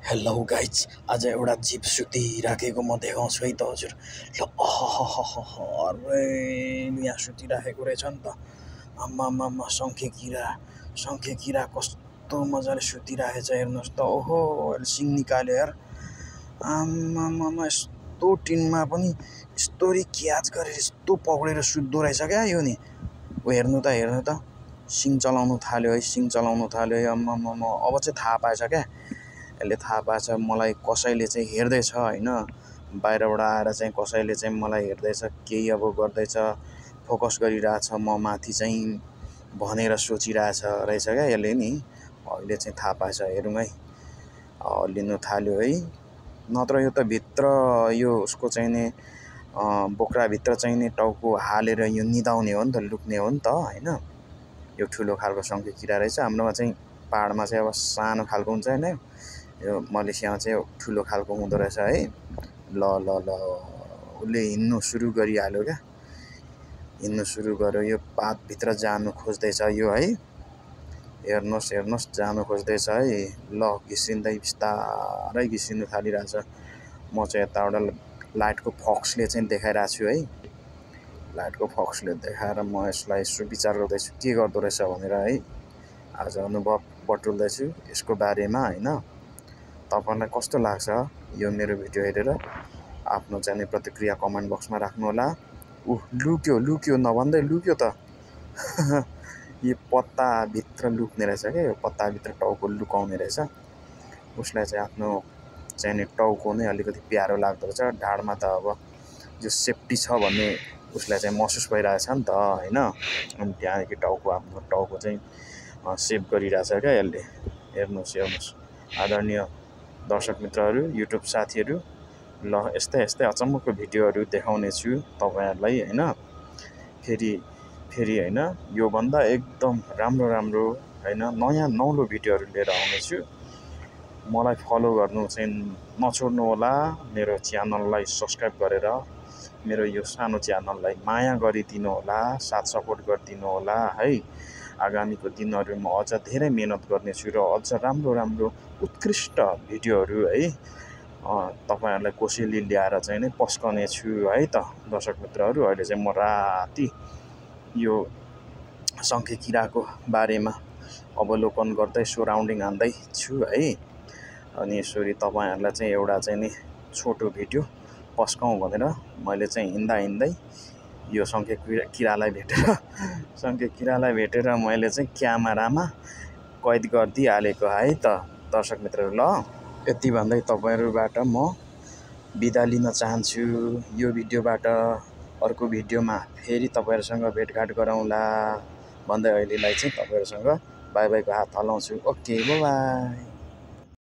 hello guys आज एउटा jeep सुतिराखेको म देखाउँछु है त हजुर ल अरे यहाँ सुतिराखेको रहेछ नि त आम्मामा शङ्खे किरा कस्तो मजाले सुतिराखेछ हेर्नुहोस् त ओहो सिङ निकाल्यो यार आम्मामा यस्तो टिनमा पनि यस्तोरी क्याच गरेर यस्तो पक्रेर सुत्दो रहेछ क्या यो नि हेर्नु त सिङ चलाउनु थाल्यो है आम्मामा अब चाहिँ थाहा पाएछ क्या यसले थाहा पाएछ मलाई कसैले चाहिँ हेर्दैछ हैन बाहिरबाट आएर चाहिँ कसैले चाहिँ मलाई हेर्दैछ केही अब गर्दैछ फोकस गरिरहेछ म माथि चाहिँ भनेर सोचिरहेछ रहेछ क्या यसले नि अहिले चाहिँ थाहा पाएछ हेरौँ है लिनु थाल्यो है नत्र यो त भित्र यो उसको चाहिँ नि बोक्राभित्र चाहिँ नि टाउको हालेर यो निदाउने हो नि त लुक्ने हो नि त हैन यो ठुलो खालको शङ्खे किरा रहेछ हाम्रोमा चाहिँ पहाडमा चाहिँ अब सानो खालको हुन्छ हैन यो मलेसियामा चाहिँ ठुलो खालको हुँदो रहेछ है ल उसले हिँड्नु सुरु गरिहाल्यो क्या हिँड्नु सुरु गर्यो यो पातभित्र जानु खोज्दैछ यो है हेर्नुहोस् जानु खोज्दैछ है ल घिसिँदै बिस्तारै घिसिनु थालिरहेछ म चाहिँ यताबाट लाइटको फक्सले चाहिँ देखाइरहेको छु है लाइटको फक्सले देखाएर म यसलाई सुविचार गर्दैछु के गर्दो रहेछ भनेर है आज अनुभव बटुल्दैछु यसको बारेमा हैन तपाईलाई कस्तो लाग्छ यो मेरो भिडियो हेरेर आफ्नो चाहिँ प्रतिक्रिया कमेन्ट बक्समा राख्नु होला लुक्यो नभन्दै लुक्यो त यो पत्ता भित्र लुक्ने रहेछ के यो पत्ता भित्र टाउको लुकाउने रहेछ उसलाई चाहिँ आफ्नो चाहिँ टाउको नै अलिकति प्यारो लाग्दो रहेछ ढाडमा त अब जो सेफ्टी छ भन्ने उसलाई चाहिँ महसुस भइरहेछ नि त हैन अनि त्यहाँदेखि आफ्नो टाउको चाहिँ सेभ गरिरहेछ क्या यसले हेर्नुहोस् आदरणीय दर्शक मित्रहरू युट्युब साथीहरू ल यस्तै अचम्मको भिडियोहरू देखाउने छु तपाईहरुलाई हैन फेरि हैन यो भन्दा एकदम राम्रो हैन नयाँ नौलो भिडियोहरू लिएर आउने छु मलाई फलो गर्नु चाहिँ नछोड्नु होला मेरो च्यानललाई सब्स्क्राइब गरेर मेरो यो सानो च्यानललाई माया गरिदिनु होला साथ सपोर्ट गरिदिनु होला है आगामीको दिनहरुमा अझ धेरै मेहनत गर्ने छु र अझ राम्रो उत्कृष्ट भिडियोहरू है तपाईहरुलाई कोसेली ल्याएर चाहिँ नै पस्कने छु है त दर्शक मित्रहरू अहिले चाहिँ म राति यो शङ्खे किराको बारेमा अवलोकन गर्दै सराउन्डिङ हान्दै छु है अनि यसरी तपाईहरुलाई चाहिँ एउटा चाहिँ नि छोटो भिडियो पस्काउँ भनेर मैले चाहिँ हिँड्दै यो शङ्खे किरालाई भेटेर मैले चाहिँ क्यामेरामा कैद गरिदिहालेको है त दर्शक मित्रहरू ल यति भन्दै तपाईहरुबाट म बिदा लिन चाहन्छु यो भिडियोबाट अर्को भिडियोमा फेरि तपाईहरुसँग भेटघाट गरौँला भन्दै अहिलेलाई चाहिँ तपाईहरुसँग बाइ बाइको हात हल्लाउँछु ओके बाइ